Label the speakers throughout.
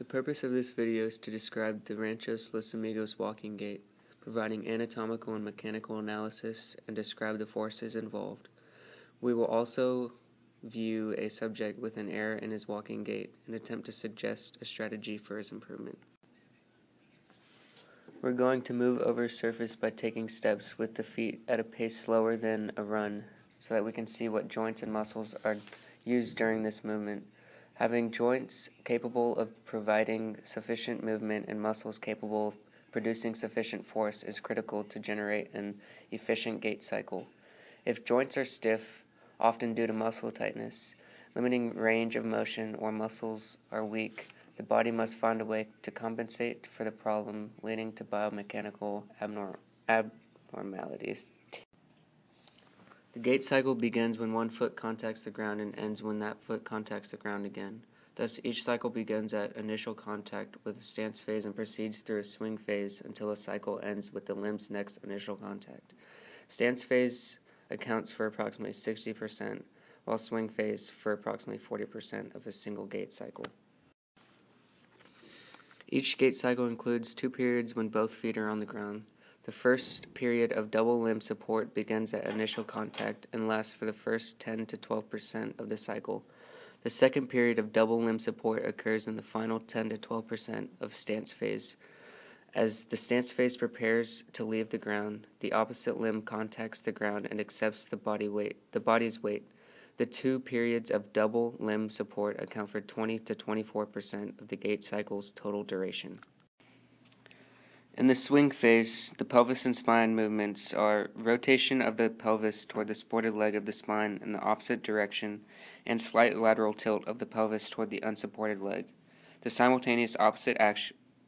Speaker 1: The purpose of this video is to describe the Ranchos Los Amigos walking gait, providing anatomical and mechanical analysis, and describe the forces involved. We will also view a subject with an error in his walking gait and attempt to suggest a strategy for his improvement. We're going to move over surface by taking steps with the feet at a pace slower than a run so that we can see what joints and muscles are used during this movement. Having joints capable of providing sufficient movement and muscles capable of producing sufficient force is critical to generate an efficient gait cycle. If joints are stiff, often due to muscle tightness, limiting range of motion, or muscles are weak, the body must find a way to compensate for the problem, leading to biomechanical abnormalities. The gait cycle begins when one foot contacts the ground and ends when that foot contacts the ground again. Thus, each cycle begins at initial contact with a stance phase and proceeds through a swing phase until a cycle ends with the limb's next initial contact. Stance phase accounts for approximately 60%, while swing phase for approximately 40% of a single gait cycle. Each gait cycle includes 2 periods when both feet are on the ground. The first period of double limb support begins at initial contact and lasts for the first 10 to 12% of the cycle. The second period of double limb support occurs in the final 10 to 12% of stance phase. As the stance phase prepares to leave the ground, the opposite limb contacts the ground and accepts the body's weight. The 2 periods of double limb support account for 20 to 24% of the gait cycle's total duration. In the swing phase, the pelvis and spine movements are rotation of the pelvis toward the supported leg of the spine in the opposite direction and slight lateral tilt of the pelvis toward the unsupported leg. The simultaneous opposite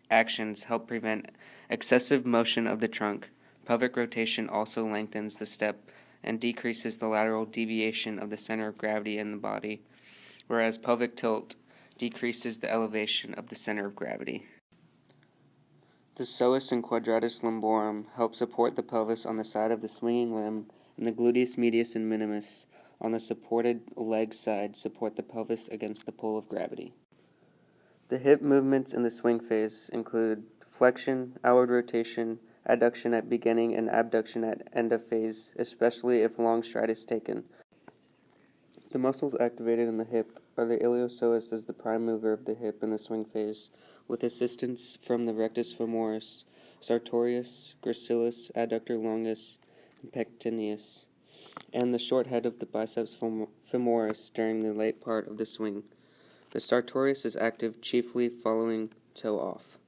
Speaker 1: actions help prevent excessive motion of the trunk. Pelvic rotation also lengthens the step and decreases the lateral deviation of the center of gravity in the body, whereas pelvic tilt decreases the elevation of the center of gravity. The psoas and quadratus lumborum help support the pelvis on the side of the swinging limb, and the gluteus medius and minimus on the supported leg side support the pelvis against the pull of gravity. The hip movements in the swing phase include flexion, outward rotation, adduction at beginning, and abduction at end of phase, especially if long stride is taken. The muscles activated in the hip are the iliopsoas as the prime mover of the hip in the swing phase, with assistance from the rectus femoris, sartorius, gracilis, adductor longus, and pectineus, and the short head of the biceps femoris during the late part of the swing. The sartorius is active chiefly following toe off.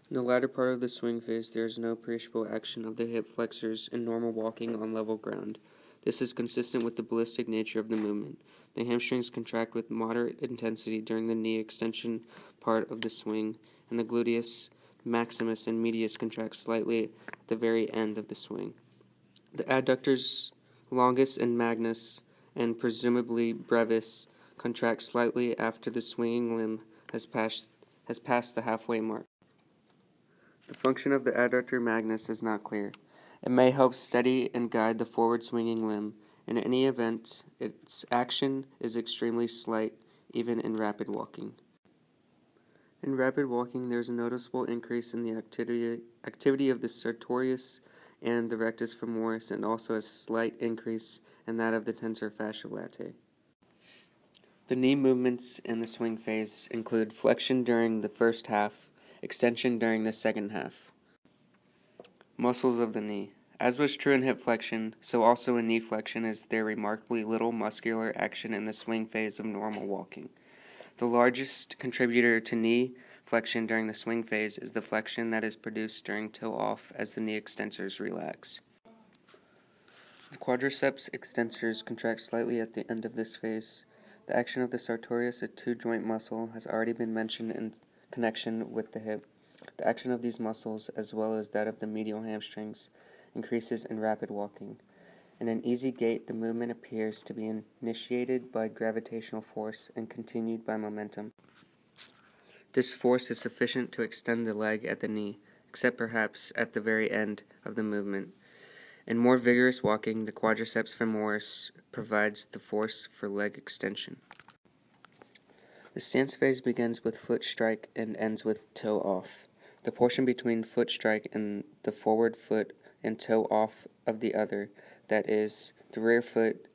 Speaker 1: In the latter part of the swing phase, there is no appreciable action of the hip flexors in normal walking on level ground. This is consistent with the ballistic nature of the movement. The hamstrings contract with moderate intensity during the knee extension part of the swing, and the gluteus maximus and medius contract slightly at the very end of the swing. The adductors longus and magnus, and presumably brevis, contract slightly after the swinging limb has passed the halfway mark. The function of the adductor magnus is not clear. It may help steady and guide the forward swinging limb. In any event, its action is extremely slight, even in rapid walking. In rapid walking, there is a noticeable increase in the activity of the sartorius and the rectus femoris, and also a slight increase in that of the tensor fasciae latae. The knee movements in the swing phase include flexion during the first half, extension during the second half. Muscles of the knee. As was true in hip flexion, so also in knee flexion is there remarkably little muscular action in the swing phase of normal walking. The largest contributor to knee flexion during the swing phase is the flexion that is produced during toe off as the knee extensors relax. The quadriceps extensors contract slightly at the end of this phase. The action of the sartorius, a two-joint muscle, has already been mentioned in connection with the hip. The action of these muscles, as well as that of the medial hamstrings, increases in rapid walking. In an easy gait, the movement appears to be initiated by gravitational force and continued by momentum. This force is sufficient to extend the leg at the knee, except perhaps at the very end of the movement. In more vigorous walking, the quadriceps femoris provides the force for leg extension. The stance phase begins with foot strike and ends with toe off. The portion between foot strike and the forward foot and toe off of the other, that is, the rear foot,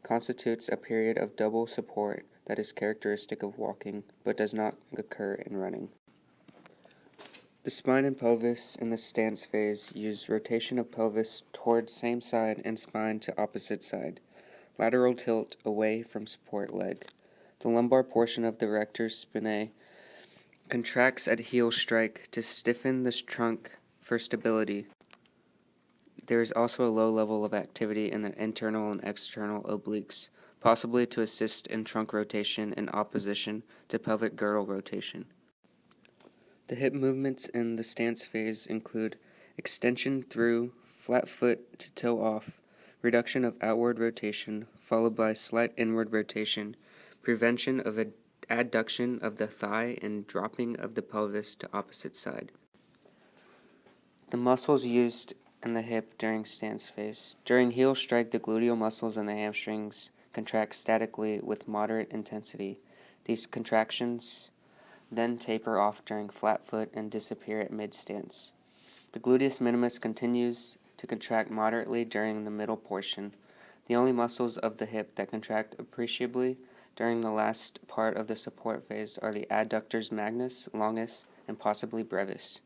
Speaker 1: constitutes a period of double support that is characteristic of walking, but does not occur in running. The spine and pelvis in the stance phase use rotation of pelvis toward same side and spine to opposite side. Lateral tilt away from support leg. The lumbar portion of the rector spinae contracts at heel strike to stiffen the trunk for stability. There is also a low level of activity in the internal and external obliques, possibly to assist in trunk rotation in opposition to pelvic girdle rotation. The hip movements in the stance phase include extension through, flat foot to toe off, reduction of outward rotation, followed by slight inward rotation, prevention of adduction of the thigh, and dropping of the pelvis to opposite side. The muscles used in the hip during stance phase. During heel strike, the gluteal muscles and the hamstrings contract statically with moderate intensity. These contractions then taper off during flat foot and disappear at mid-stance. The gluteus minimus continues to contract moderately during the middle portion. The only muscles of the hip that contract appreciably during the last part of the support phase are the adductors magnus, longus, and possibly brevis.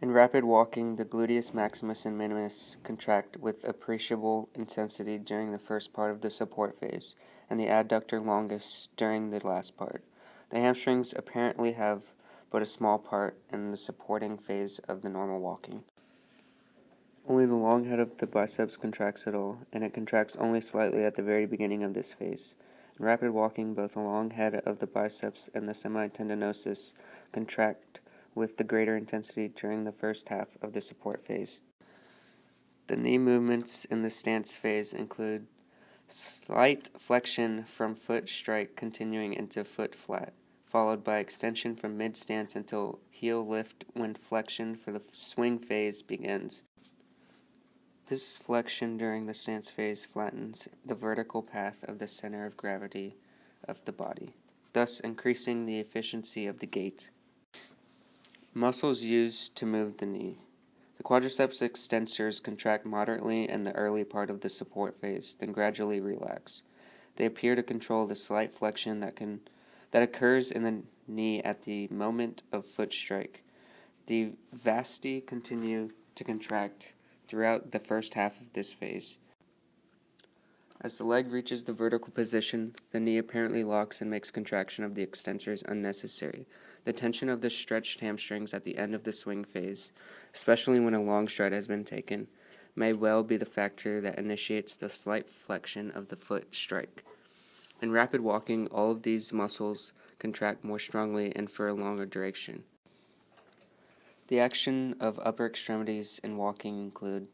Speaker 1: In rapid walking, the gluteus maximus and minimus contract with appreciable intensity during the first part of the support phase, and the adductor longus during the last part. The hamstrings apparently have but a small part in the supporting phase of the normal walking. Only the long head of the biceps contracts at all, and it contracts only slightly at the very beginning of this phase. In rapid walking, both the long head of the biceps and the semitendinosus contract with the greater intensity during the first half of the support phase. The knee movements in the stance phase include slight flexion from foot strike continuing into foot flat, followed by extension from mid-stance until heel lift when flexion for the swing phase begins. This flexion during the stance phase flattens the vertical path of the center of gravity of the body, thus increasing the efficiency of the gait. Muscles used to move the knee. The quadriceps extensors contract moderately in the early part of the support phase, then gradually relax. They appear to control the slight flexion that occurs in the knee at the moment of foot strike. The vasti continue to contract throughout the first half of this phase. As the leg reaches the vertical position, the knee apparently locks and makes contraction of the extensors unnecessary. The tension of the stretched hamstrings at the end of the swing phase, especially when a long stride has been taken, may well be the factor that initiates the slight flexion of the foot strike. In rapid walking, all of these muscles contract more strongly and for a longer duration. The action of upper extremities in walking include: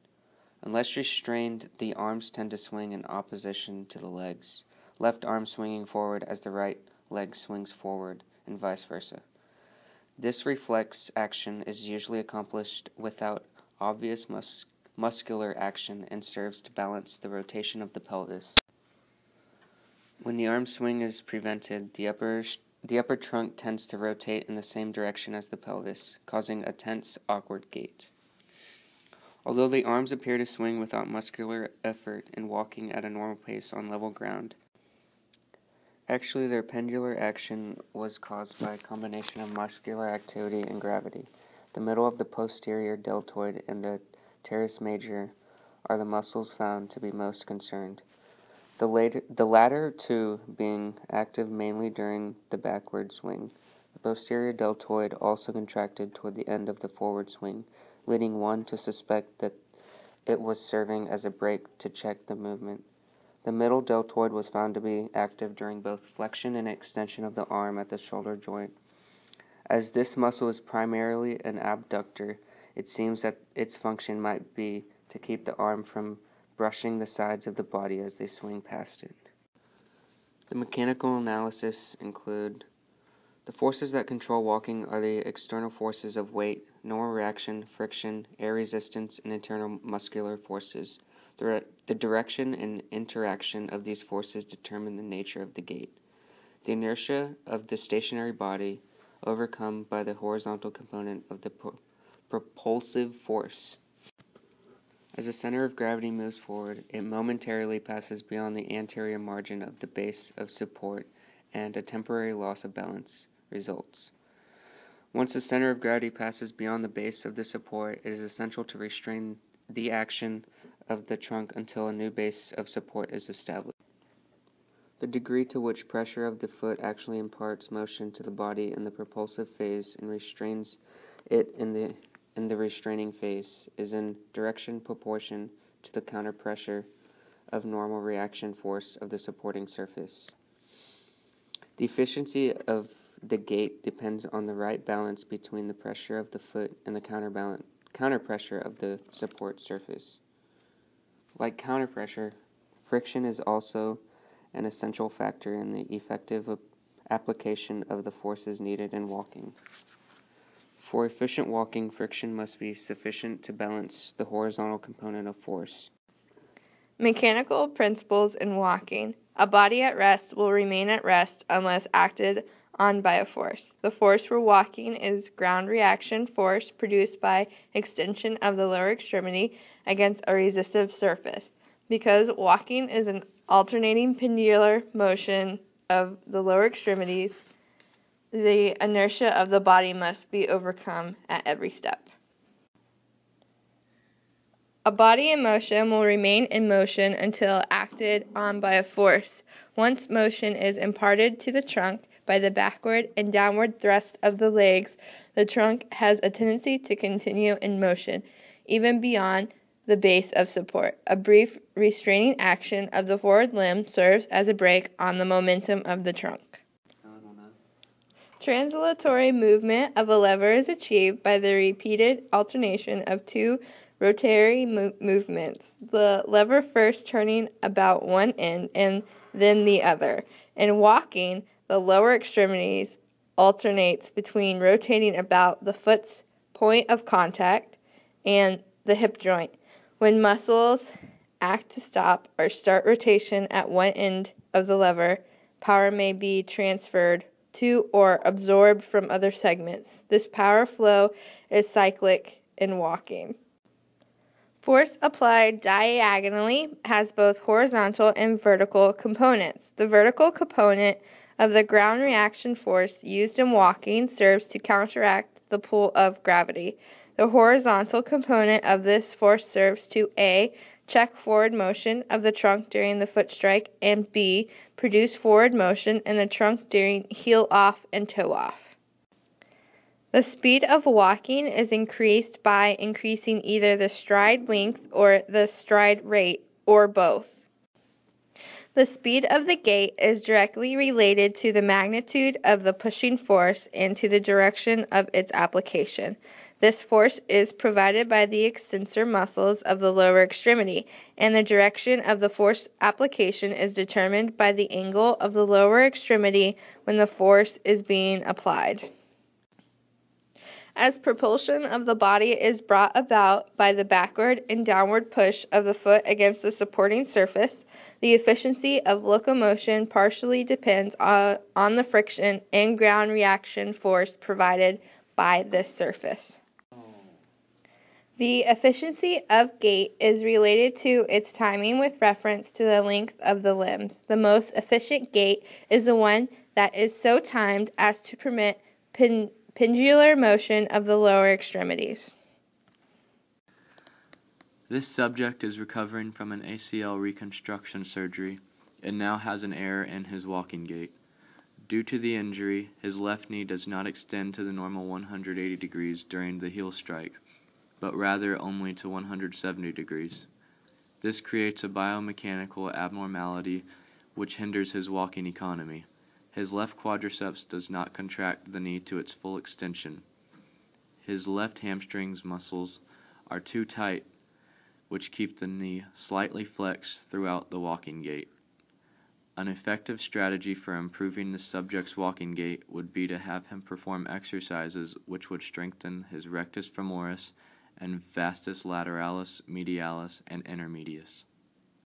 Speaker 1: unless restrained, the arms tend to swing in opposition to the legs, left arm swinging forward as the right leg swings forward, and vice versa. This reflex action is usually accomplished without obvious muscular action and serves to balance the rotation of the pelvis. When the arm swing is prevented, the upper trunk tends to rotate in the same direction as the pelvis, causing a tense, awkward gait. Although the arms appear to swing without muscular effort in walking at a normal pace on level ground, actually their pendular action was caused by a combination of muscular activity and gravity. The middle of the posterior deltoid and the teres major are the muscles found to be most concerned. The latter two being active mainly during the backward swing. The posterior deltoid also contracted toward the end of the forward swing, leading one to suspect that it was serving as a brake to check the movement. The middle deltoid was found to be active during both flexion and extension of the arm at the shoulder joint. As this muscle is primarily an abductor, it seems that its function might be to keep the arm from brushing the sides of the body as they swing past it. The mechanical analysis include: the forces that control walking are the external forces of weight, normal reaction, friction, air resistance, and internal muscular forces. The direction and interaction of these forces determine the nature of the gait. The inertia of the stationary body overcome by the horizontal component of the propulsive force. As the center of gravity moves forward, it momentarily passes beyond the anterior margin of the base of support, and a temporary loss of balance results. Once the center of gravity passes beyond the base of the support, it is essential to restrain the action of the trunk until a new base of support is established. The degree to which pressure of the foot actually imparts motion to the body in the propulsive phase and restrains it in the restraining phase is in direction proportion to the counterpressure of normal reaction force of the supporting surface. The efficiency of the gait depends on the right balance between the pressure of the foot and the counterpressure of the support surface. Like counterpressure, friction is also an essential factor in the effective application of the forces needed in walking. For efficient walking, friction must be sufficient to balance the horizontal component of force.
Speaker 2: Mechanical principles in walking. A body at rest will remain at rest unless acted on by a force. The force for walking is ground reaction force produced by extension of the lower extremity against a resistive surface. Because walking is an alternating pendular motion of the lower extremities, the inertia of the body must be overcome at every step. A body in motion will remain in motion until acted on by a force. Once motion is imparted to the trunk by the backward and downward thrust of the legs, the trunk has a tendency to continue in motion, even beyond the base of support. A brief restraining action of the forward limb serves as a brake on the momentum of the trunk. Translatory movement of a lever is achieved by the repeated alternation of two rotary movements, the lever first turning about one end and then the other. In walking, the lower extremities alternates between rotating about the foot's point of contact and the hip joint. When muscles act to stop or start rotation at one end of the lever, power may be transferred to or absorbed from other segments. This power flow is cyclic in walking. Force applied diagonally has both horizontal and vertical components. The vertical component of the ground reaction force used in walking serves to counteract the pull of gravity. The horizontal component of this force serves to A. check forward motion of the trunk during the foot strike, and B. produce forward motion in the trunk during heel off and toe off. The speed of walking is increased by increasing either the stride length or the stride rate, or both. The speed of the gait is directly related to the magnitude of the pushing force and to the direction of its application. This force is provided by the extensor muscles of the lower extremity, and the direction of the force application is determined by the angle of the lower extremity when the force is being applied. As propulsion of the body is brought about by the backward and downward push of the foot against the supporting surface, the efficiency of locomotion partially depends on the friction and ground reaction force provided by this surface. The efficiency of gait is related to its timing with reference to the length of the limbs. The most efficient gait is the one that is so timed as to permit pendular motion of the lower extremities.
Speaker 3: This subject is recovering from an ACL reconstruction surgery and now has an error in his walking gait. Due to the injury, his left knee does not extend to the normal 180 degrees during the heel strike, but rather only to 170 degrees. This creates a biomechanical abnormality which hinders his walking economy. His left quadriceps does not contract the knee to its full extension. His left hamstrings muscles are too tight, which keep the knee slightly flexed throughout the walking gait. An effective strategy for improving the subject's walking gait would be to have him perform exercises which would strengthen his rectus femoris and vastus lateralis, medialis, and intermedius.